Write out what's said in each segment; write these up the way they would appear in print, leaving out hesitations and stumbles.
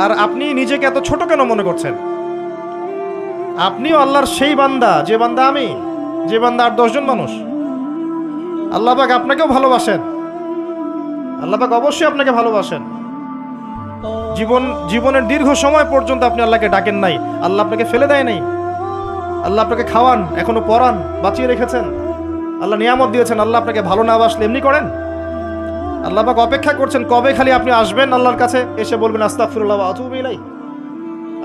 আর আপনি নিজেকে এত ছোট কেন মনে করছেন? আপনিও আল্লাহর সেই বান্দা, যে বান্দা আমি, যে বান্দা আর 10 জন মানুষ। আল্লাহ পাক আপনাকেও ভালোবাসেন, আল্লাহ পাক অবশ্যই আপনাকে ভালোবাসেন। জীবনের দীর্ঘ সময় পর্যন্ত আপনি আল্লাহকে ডাকেন নাই, আল্লাহ আপনাকে ফেলে দেয় নাই। আল্লাহ আপনাকে খাওয়ান, এখনো পরান, বাঁচিয়ে রেখেছেন, আল্লাহ নিয়ামত দিয়েছেন। আল্লাহ আপনাকে ভালো না বাসলে এমনি করেন? আল্লাহ পাক অপেক্ষা করছেন কবে খালি আপনি আসবেন আল্লাহর কাছে, এসে বলবেন আস্তাগফিরুল্লাহ ওয়া আতুবু ইলাইহি।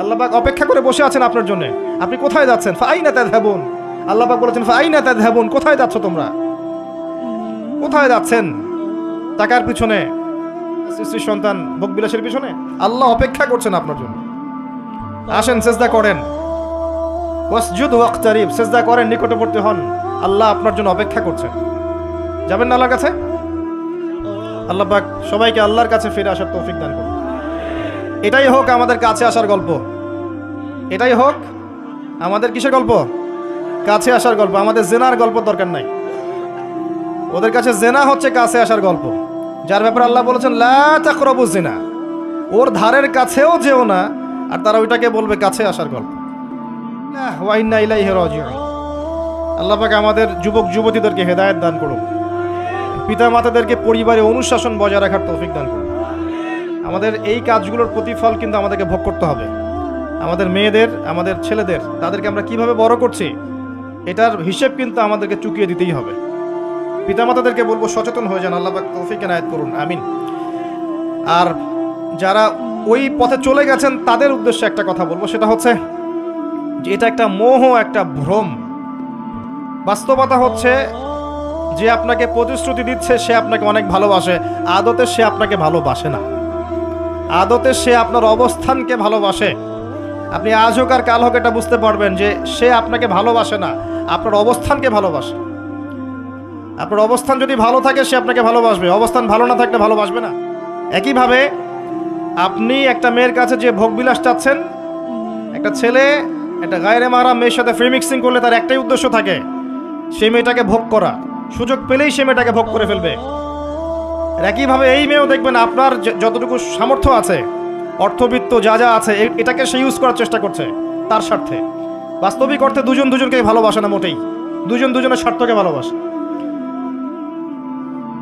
আল্লাহ পাক অপেক্ষা করে বসে আছেন আপনার জন্য। আপনি কোথায় যাচ্ছেন? ফাআইনা তাযহাবুন। আল্লাহ পাক বলেছেন ফাআইনা তাযহাবুন, কোথায় যাচ্ছ তোমরা? কোথায় যাচ্ছেন? টাকার পিছনে, স্ত্রীর সন্তান, ভোগবিলাসের পিছনে? আল্লাহ অপেক্ষা করছেন আপনার জন্য। আসেন, সিজদা করেন, ওয়াসজুদ ওয়াকতারিব, সিজদা করেন, নিকটবর্তী হন। আল্লাহ আপনার জন্য অপেক্ষা করছেন। যাবেন না আল্লাহর কাছে? আল্লাহ পাক সবাইকে আল্লাহর কাছে ফিরে আসার তৌফিক দান করুন। এটাই হোক আমাদের কাছে আসার গল্প, এটাই হোক আমাদের কিসের গল্প? কাছে আসার গল্প। আমাদের জেনার গল্প দরকার নাই। ওদের কাছে জেনা হচ্ছে কাছে আসার গল্প, যার ব্যাপারে আল্লাহ বলেছেন লা তাকরাবুজ জিনা, ওর ধারের কাছেও যেও না, আর তারা ওইটাকে বলবে কাছে আসার গল্প। ওয়া ইন্না ইলাইহি রাজিউন। আল্লাহ পাক আমাদের যুবক যুবতীদেরকে হেদায়েত দান করুন, পিতা মাতাদেরকে পরিবারে অনুশাসন বজায় রাখার তৌফিক দান করুন। আমাদের এই কাজগুলোর প্রতিফল কিন্তু আমাদেরকে ভোগ করতে হবে। আমাদের মেয়েদের, আমাদের ছেলেদের, তাদেরকে আমরা কিভাবে বড় করছি এটার হিসেব কিন্তু আমাদেরকে চুকিয়ে দিতেই হবে। পিতামাতাদেরকে বলবো সচেতন হয়ে যান। আল্লাহ পাক তৌফিক এনায়েত করুন, আমিন। আর যারা ওই পথে চলে গেছেন তাদের উদ্দেশ্যে একটা কথা বলবো, সেটা হচ্ছে যে এটা একটা মোহ, একটা ভ্রম। বাস্তবতা হচ্ছে যে আপনাকে প্রতিশ্রুতি দিচ্ছে সে আপনাকে অনেক ভালোবাসে, আদতে সে আপনাকে ভালোবাসে না। আদতে সে আপনার অবস্থানকে ভালোবাসে। আপনি আজ হোক আর কাল হোক এটা বুঝতে পারবেন যে সে আপনাকে ভালোবাসে না, আপনার অবস্থানকে ভালোবাসে। আপনার অবস্থান যদি ভালো থাকে সে আপনাকে ভালোবাসবে, অবস্থান ভালো না থাকলে ভালোবাসবে না। একইভাবে আপনি একটা মেয়ের কাছে যে ভোগবিলাস চাচ্ছেন, একটা ছেলে একটা গায়রে মাহরাম মেয়ের সাথে ফ্রি মিক্সিং করলে তার একটাই উদ্দেশ্য থাকে, সেই মেয়েটাকে ভোগ করা। সুযোগ পেলেই সে মেয়েটাকে ভোগ করে ফেলবে। আর একইভাবে এই মেয়েও দেখবেন আপনার যতটুকু সামর্থ্য আছে, অর্থবিত্ত যা যা আছে, এটাকে সে ইউজ করার চেষ্টা করছে তার স্বার্থে। বাস্তবিক অর্থে দুজন দুজনকে ভালোবাসে না মোটেই, দুজন দুজনের স্বার্থকে ভালোবাসে।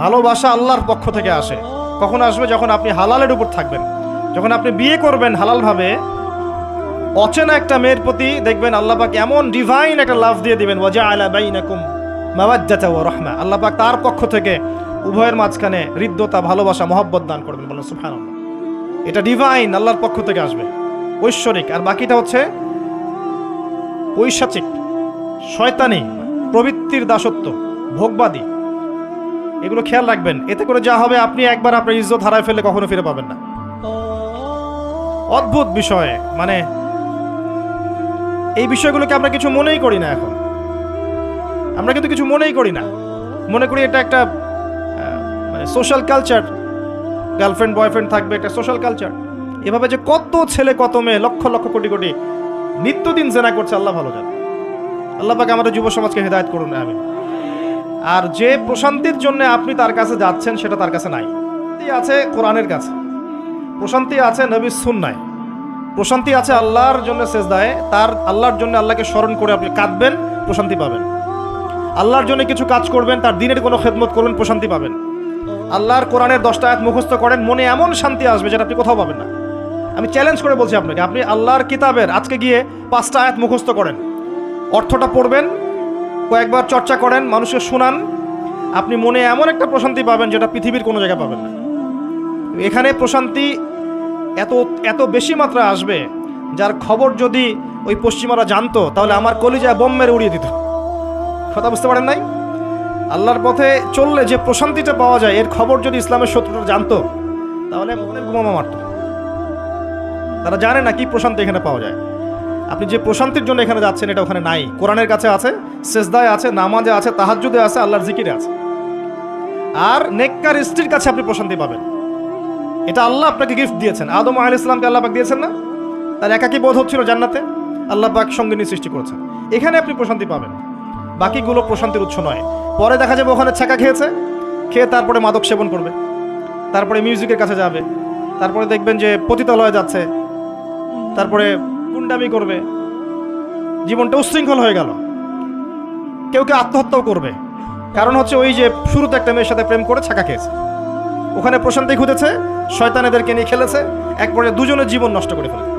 ভালোবাসা আল্লাহর পক্ষ থেকে আসে। কখন আসবে? যখন আপনি হালালের উপর থাকবেন, যখন আপনি বিয়ে করবেন হালালভাবে। অচেনা একটা মেয়ের প্রতি দেখবেন আল্লাহ পাক এমন ডিভাইন একটা লাভ দিয়ে দিবেন, ওয়াজআলা বাইনাকুম মাওয়াদ্দাতা ওয়া রাহমা। আল্লাহ পাক তার পক্ষ থেকে উভয়ের মাঝখানে হৃদ্যতা, ভালোবাসা, মহব্বত দান করবেন। বলেন সুবহানাল্লাহ। এটা ডিভাইন, আল্লাহর পক্ষ থেকে আসবে, ঐশ্বরিক। আর বাকিটা হচ্ছে পৈশাচিক, শয়তানি, প্রবৃত্তির দাসত্ব, ভোগবাদী। এগুলো খেয়াল রাখবেন। এতে করে যা হবে, আপনি একবার আপনার ইজ্জত হারায় ফেললে কখনো ফিরে পাবেন না। অদ্ভুত বিষয়, মানে এই বিষয়গুলোকে আমরা কিছু মনেই করি না। এখন আমরা কিন্তু কিছু মনেই করি না, মনে করি এটা একটা মানে সোশ্যাল কালচার। গার্লফ্রেন্ড বয়ফ্রেন্ড থাকবে, একটা সোশ্যাল কালচার। এভাবে যে কত ছেলে কত মেয়ে, লক্ষ লক্ষ কোটি কোটি নিত্যদিন জেনা করছে, আল্লাহ ভালো জানে। আল্লাহ পাক আমাদের যুব সমাজকে হেদায়েত করুন, আমিন। আর যে প্রশান্তির জন্য আপনি তার কাছে যাচ্ছেন সেটা তার কাছে নাই। আছে কোরআনের কাছে, প্রশান্তি আছে নবীর সুন্নায়, প্রশান্তি আছে আল্লাহর জন্য সেজদায়। তার আল্লাহর জন্য আল্লাহকে স্মরণ করে আপনি কাঁদবেন, প্রশান্তি পাবেন। আল্লাহর জন্য কিছু কাজ করবেন, তার দিনের কোনো খেদমত করবেন, প্রশান্তি পাবেন। আল্লাহর কোরআনের 10টা আয়াত মুখস্থ করেন, মনে এমন শান্তি আসবে যেটা আপনি কোথাও পাবেন না। আমি চ্যালেঞ্জ করে বলছি আপনাকে, আপনি আল্লাহর কিতাবের আজকে গিয়ে 5টা আয়াত মুখস্থ করেন, অর্থটা পড়বেন, কয়েকবার চর্চা করেন, মানুষকে শোনান, আপনি মনে এমন একটা প্রশান্তি পাবেন যেটা পৃথিবীর কোনো জায়গায় পাবেন না। এখানে প্রশান্তি এত এত বেশি মাত্রা আসবে, যার খবর যদি ওই পশ্চিমারা জানতো তাহলে আমার কলিজায় বোম মেরে উড়িয়ে দিত। কথা বুঝতে পারেন নাই? আল্লাহর পথে চললে যে প্রশান্তিটা পাওয়া যায়, এর খবর যদি ইসলামের শত্রুরা জানতো তাহলে মনের বোমা মারত। তারা জানে না কি প্রশান্তি এখানে পাওয়া যায়। আপনি যে প্রশান্তির জন্য এখানে যাচ্ছেন এটা ওখানে নাই। কোরআনের কাছে আছে, সেজদায় আছে, নামাজে আছে, তাহাজ্জুদে আছে, আল্লাহর জিকিরে আছে। আর নেককার স্ত্রীর কাছে আপনি প্রশান্তি পাবেন। এটা আল্লাহ আপনাকে গিফট দিয়েছেন। আদম আলাইহিস সালামকে আল্লাহ পাক দিয়েছেন না? তার একাকী বোধ হচ্ছিল জান্নাতে, আল্লাহ পাক সঙ্গিনী সৃষ্টি করেছেন। এখানে আপনি প্রশান্তি পাবেন, বাকিগুলো প্রশান্তির উৎস নয়। পরে দেখা যাবে ওখানে ছ্যাঁকা খেয়েছে, খেয়ে তারপরে মাদক সেবন করবে, তারপরে মিউজিকের কাছে যাবে, তারপরে দেখবেন যে পতিতালয়ে যাচ্ছে, তারপরে গুন্ডামি করবে, জীবনটা উচ্ছৃঙ্খল হয়ে গেল। কেউ কেউ আত্মহত্যাও করবে, কারণ হচ্ছে ওই যে শুরুতে একটা মেয়ের সাথে প্রেম করে ছাকা খেয়েছে, ওখানে প্রশান্তি খুঁজেছে, শয়তান এদেরকে নিয়ে খেলেছে, একবারে দুজনের জীবন নষ্ট করে ফেলেছে।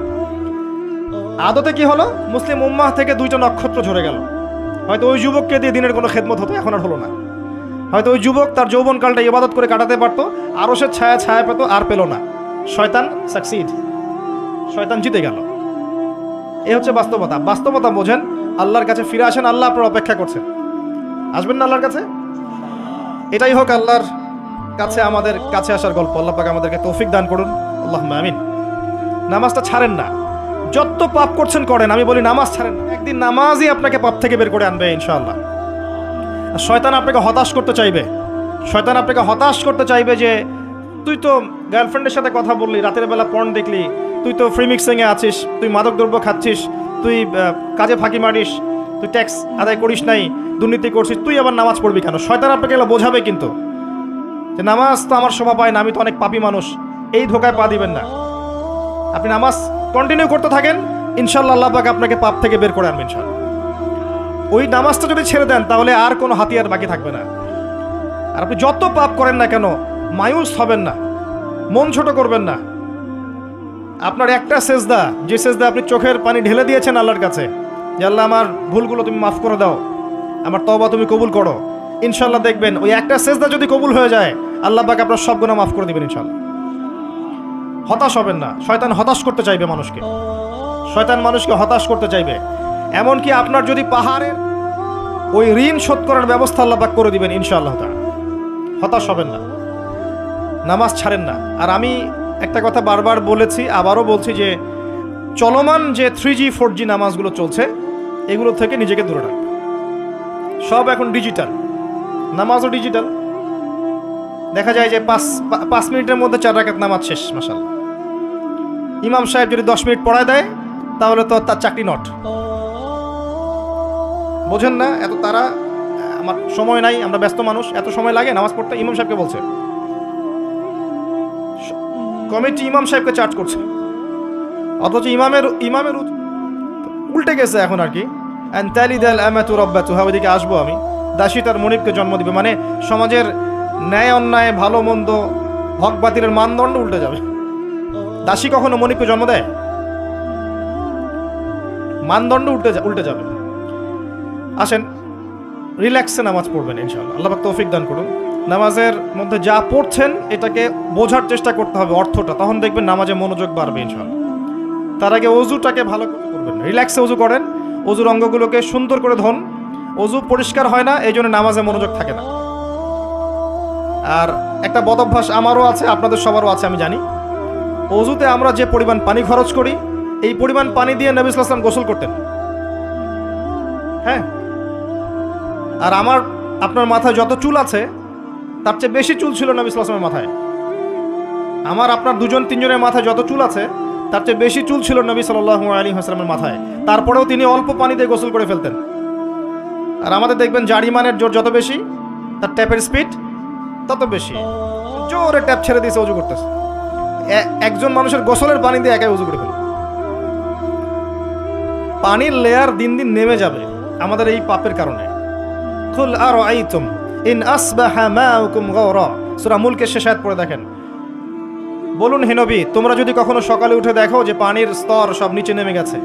আদতে কি হলো, মুসলিম উম্মাহ থেকে 2টা নক্ষত্র ঝরে গেল। হয়তো ওই যুবককে দিয়ে দিনের কোনো খেদমত হতো, এখন আর হলো না। হয়তো ওই যুবক তার যৌবনকালটা ইবাদত করে কাটাতে পারতো, আরও সে ছায়া পেত, আর পেল না। শয়তান সাকসিড, শয়তান জিতে গেল। এই হচ্ছে বাস্তবতা। বাস্তবতা বোঝেন, আল্লাহর কাছে ফিরে আসেন, আল্লাহ আপনার অপেক্ষা করছেন। আসবেন না আল্লাহর কাছে? এটাই হোক আল্লাহর কাছে আমাদের কাছে আসার গল্প। আল্লাহ পাক আমাদেরকে তৌফিক দান করুন, আল্লাহুম্মা আমিন। নামাজটা ছাড়েন না, যত পাপ করছেন করেন, আমি বলি নামাজ ছাড়েন না। একদিন নামাজই আপনাকে পাপ থেকে বের করে আনবে ইনশাআল্লাহ। শয়তান আপনাকে হতাশ করতে চাইবে, শয়তান আপনাকে হতাশ করতে চাইবে যে তুই তো গার্লফ্রেন্ডের সাথে কথা বললি, রাতের বেলা পর্ন দেখলি, তুই তো ফ্রি মিক্সিংয়ে আছিস, তুই মাদকদ্রব্য খাচ্ছিস, তুই কাজে ফাঁকি মারিস, তুই ট্যাক্স আদায় করিস নাই, দুর্নীতি করছিস, তুই আবার নামাজ পড়বি কেন? শয়তান আপনাকে এগুলো বোঝাবে কিন্তু, যে নামাজ তো আমার শোভা পায় না, আমি তো অনেক পাপী মানুষ। এই ধোকায় পা দিবেন না। আপনি নামাজ কন্টিনিউ করতে থাকেন, ইনশাল্লাহ আল্লাহ পাক আপনাকে পাপ থেকে বের করে আনবেন ইনশাল্লাহ। ওই নামাজটা যদি ছেড়ে দেন তাহলে আর কোনো হাতিয়ার বাকি থাকবে না। আর আপনি যত পাপ করেন না কেন, মায়ুস হবেন না, মন ছোট করবেন না। আপনার একটা সেজদা, যে সেজদা আপনি চোখের পানি ঢেলে দিয়েছেন আল্লাহর কাছে, যে আল্লাহ আমার ভুলগুলো তুমি মাফ করে দাও, আমার তওবা তুমি কবুল করো, ইনশাল্লাহ দেখবেন ওই একটা সেজদা যদি কবুল হয়ে যায়, আল্লাহ পাক আপনার সব গুনাহ মাফ করে দিবেন ইনশাল্লাহ। হতাশ হবেন না। শয়তান হতাশ করতে চাইবে মানুষকে, শয়তান মানুষকে হতাশ করতে চাইবে। এমনকি আপনার যদি পাহাড়ের ওই ঋণ শোধ করার ব্যবস্থা আল্লাহ পাক করে দিবেন ইনশাআল্লাহ তাআলা। হতাশ হবেন না, নামাজ ছাড়েন না। আর আমি একটা কথা বারবার বলেছি, আবারও বলছি, যে চলমান যে 3G 4G নামাজগুলো চলছে, এগুলো থেকে নিজেকে দূরে রাখবে। সব এখন ডিজিটাল, নামাজও ডিজিটাল। দেখা যায় যে 5 মিনিটের মধ্যে 4 রাকাত নামাজ শেষ, মাশাআল্লাহ। ইমাম সাহেব যদি 10 মিনিট পড়ায় দেয়, তাহলে তো তার চাকরি নট। বোঝেন না? এত তারা, আমার সময় নাই, আমরা ব্যস্ত মানুষ, এত সময় লাগে নামাজ পড়তে? ইমাম সাহেবকে বলছে, কমিটি ইমাম সাহেবকে চার্জ করছে, অথচ ইমামের উল্টে গেছে এখন আর কি। ওইদিকে আসবো আমি। দাসী তার মনিবকে জন্ম দিবে, মানে সমাজের ন্যায় অন্যায়, ভালো মন্দ, হক বাতিলের মানদণ্ড উল্টে যাবে। দাসী কখনো মনিবকে জন্ম দেয়? মানদণ্ড উল্টে যাবে। আসেন, রিল্যাক্সে নামাজ পড়বেন ইনশাআল্লাহ। আল্লাহ পাক তৌফিক দান করুন। নামাজের মধ্যে যা পড়ছেন এটাকে বোঝার চেষ্টা করতে হবে অর্থটা, তখন দেখবেন নামাজে মনোযোগ বাড়বে ইনশাআল্লাহ। তার আগে অজুটাকে ভালো করবেন, রিল্যাক্সে অজু করেন, অজুর অঙ্গগুলোকে সুন্দর করে ধোন। অজু পরিষ্কার হয় না, এই জন্য নামাজে মনোযোগ থাকে না। আর একটা বদ অভ্যাস আমারও আছে, আপনাদের সবারও আছে, আমি জানি। অজুতে আমরা যে পরিমাণ পানি খরচ করি, এই পরিমাণ পানি দিয়ে নবী সাল্লাল্লাহু আলাইহি ওয়াসাল্লাম গোসল করতেন। হ্যাঁ, আর আপনার মাথায় যত চুল আছে তার চেয়ে বেশি চুল ছিল নবী সাল্লাল্লাহু আলাইহি ওয়াসাল্লামের মাথায়। আপনার 2-3 জনের মাথায় যত চুল আছে তার চেয়ে বেশি চুল ছিল নবী সাল্লাল্লাহু আলাইহি ওয়াসাল্লামের মাথায়। তারপরেও তিনি অল্প পানি দিয়ে গোসল করে ফেলতেন। আর আমাদের দেখবেন জারিমানের জোর যত বেশি, তার ট্যাপের স্পিড তত বেশি। জোরে ট্যাপ ছেড়ে দিয়েছে, অজু করতেছে। একজন মানুষের গোসলের পানি দিয়ে একাই অজু করে ফেলে। পানির লেয়ার দিন দিন নেমে যাবে আমাদের এই পাপের কারণে। কুল আরাআইতুম ইন আসবাহা মাউকুম গাওরা, সূরা মুলকের শেষ আয়াত পড়ে দেখেন। বলুন হে নবী, তোমরা যদি কখনো সকালে উঠে দেখো যে পানির স্তর সব নিচে নেমে গেছে,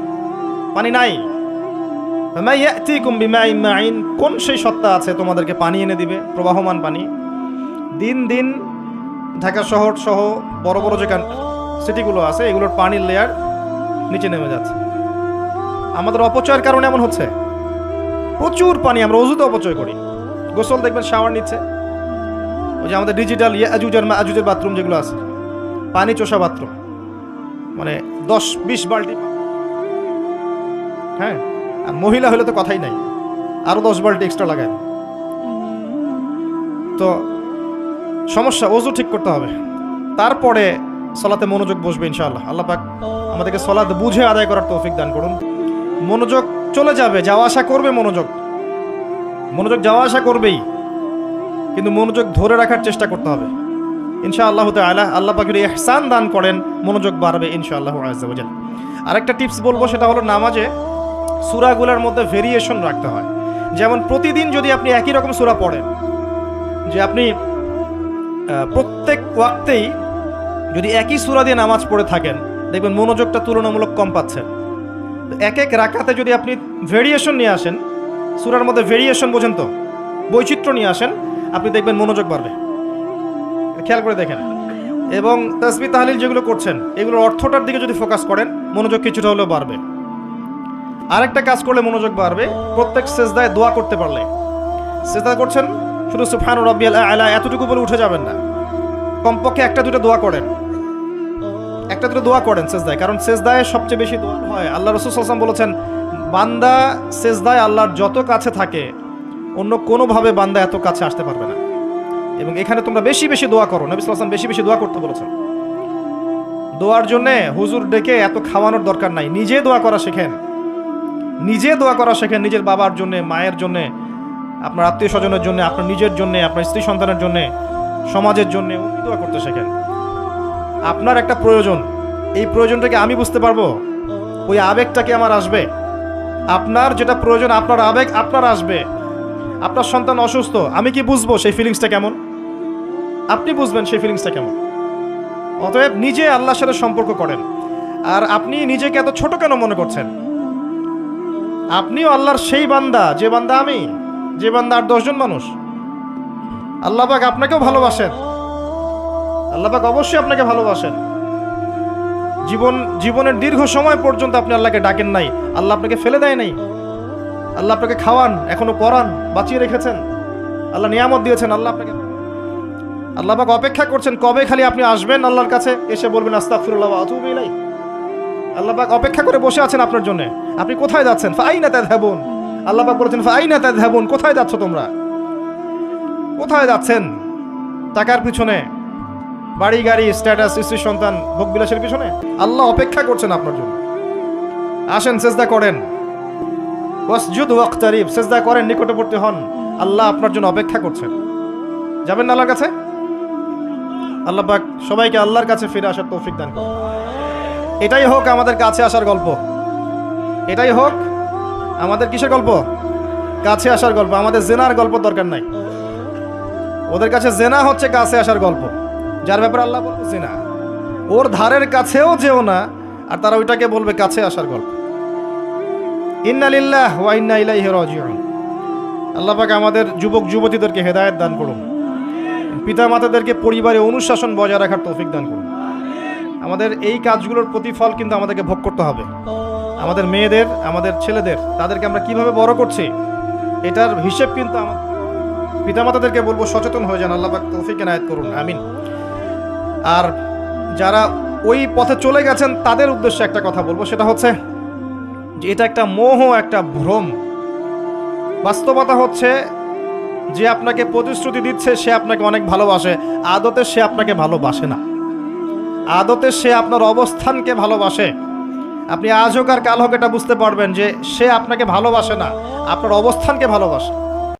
পানি নাই, ফামা ইয়াতিকুম বিমাইন মাইন, কোন সেই সত্তা আছে তোমাদেরকে পানি এনে দিবে, প্রবাহমান পানি? দিন দিন ঢাকা শহর সহ বড় বড় যে সিটিগুলো আছে, এগুলোর পানির লেয়ার নিচে নেমে যাচ্ছে। আমাদের অপচয়ের কারণে এমন হচ্ছে। প্রচুর পানি আমরা অজুতে অপচয় করি। গোসল দেখবেন শাওয়ার নিচ্ছে, ওই যে আমাদের ডিজিটাল ইয়াজুজ আর মাজুজের বাথরুম যেগুলো আছে, পানি চোষা বাথরুম, মানে 10-20 বালতি। হ্যাঁ, আর মহিলা হলে তো কথাই নাই, আরো 10 বালতি এক্সট্রা লাগায়। তো সমস্যা, অজু ঠিক করতে হবে, তারপরে সলাতে মনোযোগ বসবে ইনশাআল্লাহ। আল্লাহ পাক আমাদেরকে সলাত বুঝে আদায় করার তৌফিক দান করুন। মনোযোগ চলে যাবে, যাওয়া আসা করবে, মনোযোগ যাওয়া আসা করবেই, কিন্তু মনোযোগ ধরে রাখার চেষ্টা করতে হবে। ইনশাআল্লাহ তাআলা আল্লাহ পাক যদি ইহসান দান করেন মনোযোগ বাড়বে ইনশাআল্লাহ আযজা ওয়া জাল। আরেকটা টিপস বলবো, সেটা হলো নামাজে সূরাগুলোর মধ্যে ভেরিয়েশন রাখতে হয়। যেমন প্রতিদিন যদি আপনি একই রকম সূরা পড়েন, যে আপনি প্রত্যেক ওয়াক্তেই যদি একই সূরা দিয়ে নামাজ পড়ে থাকেন, দেখবেন মনোযোগটা তুলনামূলক কম পাচ্ছেন। এক এক রাকাতে যদি আপনি ভেরিয়েশন নিয়ে আসেন, সূরার মধ্যে ভেরিয়েশন বোঝেন তো, বৈচিত্র্য নিয়ে আসেন, আপনি দেখবেন মনোযোগ বাড়বে। খেয়াল করে দেখেন। এবং তাসবিহ তাহলিল যেগুলো করছেন, এগুলোর অর্থটার দিকে যদি ফোকাস করেন, মনোযোগ কিছুটা হলেও বাড়বে। আরেকটা কাজ করলে মনোযোগ বাড়বে, প্রত্যেক সেজদায় দোয়া করতে পারলে। সেজদা করছেন, শুধু সুবহান রাব্বিয়াল আ'লা এতটুকু বলে উঠে যাবেন না, কমপক্ষে একটা দুটো দোয়া করেন, একটা দুটো দোয়া করেন সেজদায়। কারণ সেজদায় সবচেয়ে বেশি দোয়া হয়। আল্লাহ রাসূল সাল্লাল্লাহু আলাইহি ওয়াসাল্লাম বলেছেন, বান্দা সেজদায় আল্লাহর যত কাছে থাকে, অন্য কোনোভাবে বান্দা এত কাছে আসতে পারবে না। এবং এখানে তোমরা বেশি বেশি দোয়া করো। নবী সাল্লাল্লাহু আলাইহি ওয়াসাল্লাম বেশি বেশি দোয়া করতে বলেছেন। দোয়ার জন্য হুজুর ডেকে এত খাওয়ানোর দরকার নাই, নিজে দোয়া করা শেখেন, নিজে দোয়া করা শেখেন। নিজের বাবার জন্য, মায়ের জন্য, আপনার আত্মীয় স্বজনের জন্য, আপনার নিজের জন্য, আপনার স্ত্রী সন্তানের জন্য, সমাজের জন্য দোয়া করতে শেখেন। আপনার একটা প্রয়োজন, এই প্রয়োজনটাকে আমি বুঝতে পারবো, ওই আবেগটাকে আমার আসবে। আপনার যেটা প্রয়োজন, আপনার আবেগ আপনার আসবে। আপনার সন্তান অসুস্থ, আমি কি বুঝবো সেই ফিলিংসটা কেমন? আপনি বুঝবেন সেই ফিলিংসটা কেমন। অতএব নিজে আল্লাহর সাথে সম্পর্ক করেন। আর আপনি নিজেকে এত ছোট কেন মনে করছেন? আপনিও আল্লাহর সেই বান্দা, যে বান্দা আমি, যে বান্দা আর 10 জন মানুষ। আল্লাহ পাক আপনাকেও ভালোবাসেন, আল্লাহ পাক অবশ্যই আপনাকে ভালোবাসেন। জীবনের দীর্ঘ সময় পর্যন্ত আপনি আল্লাহকে ডাকেন নাই, আল্লাহ আপনাকে ফেলে দেয় নাই। আল্লাহ আপনাকে খাওয়ান, এখনো পরান, বাঁচিয়ে রেখেছেন, আল্লাহ নিয়ামত দিয়েছেন। আল্লাহ পাক অপেক্ষা করছেন কবে খালি আপনি আসবেন আল্লাহর কাছে, এসে বলবেন আস্তাগফিরুল্লাহ ওয়া আতুবু ইলাইহি। আল্লাহ পাক অপেক্ষা করে বসে আছেন আপনার জন্য। আপনি কোথায় যাচ্ছেন? ফাআইনা তাযহাবুন। আল্লাহ পাক বলেছেন ফাআইনা তাযহাবুন, কোথায় যাচ্ছ তোমরা? কোথায় যাচ্ছেন? টাকার পিছনে, বাড়ি গাড়ি, স্ট্যাটাস, স্ত্রী সন্তান, ভোগবিলাসের পিছনে? আল্লাহ অপেক্ষা করছেন আপনার জন্য। আসেন, সেজদা করেন, ওয়াসজুদ ওয়াকতারিব, সেজদা করেন, নিকটবর্তী হন। আল্লাহ আপনার জন্য অপেক্ষা করছেন। যাবেন না আল্লাহর কাছে? আল্লাহ পাক সবাইকে আল্লাহর কাছে ফিরে আসার তৌফিক দান করুন। এটাই হোক আমাদের কাছে আসার গল্প, এটাই হোক আমাদের কিসের গল্প? কাছে আসার গল্প। আমাদের জেনার গল্প দরকার নাই। ওদের কাছে জেনা হচ্ছে কাছে আসার গল্প। যার ব্যাপারে আল্লাহ বলবে জেনা, ওর ধারের কাছেও যেও না, আর তারা ওইটাকে বলবে কাছে আসার গল্প। ইন্না লিল্লাহি ওয়া ইন্না ইলাইহি রাজিউন। আল্লাহ পাক আমাদের যুবক যুবতীদেরকে হেদায়েত দান করুন। পিতা মাতাদেরকে পরিবারে অনুশাসন বজায় রাখার তৌফিক দান করুন। আমাদের এই কাজগুলোর প্রতিফল কিন্তু আমাদেরকে ভোগ করতে হবে। আমাদের মেয়েদের, আমাদের ছেলেদের, তাদেরকে আমরা কিভাবে বড় করছি, এটার হিসেব কিন্তু আমার পিতা মাতাদেরকে বলবো সচেতন হয়ে যান। আল্লাহ পাক তৌফিক এনায়েত করুন, আমিন। আর যারা ওই পথে চলে গেছেন তাদের উদ্দেশ্যে একটা কথা বলবো, সেটা হচ্ছে যে এটা একটা মোহ, একটা ভ্রম। বাস্তবতা হচ্ছে যে আপনাকে প্রতিশ্রুতি দিচ্ছে সে আপনাকে অনেক ভালোবাসে, আদতে সে আপনাকে ভালোবাসে না। আদতে সে আপনার অবস্থানকে ভালোবাসে। আপনি আজ হোক আর কাল হোক এটা বুঝতে পারবেন যে সে আপনাকে ভালোবাসে না, আপনার অবস্থানকে ভালোবাসে।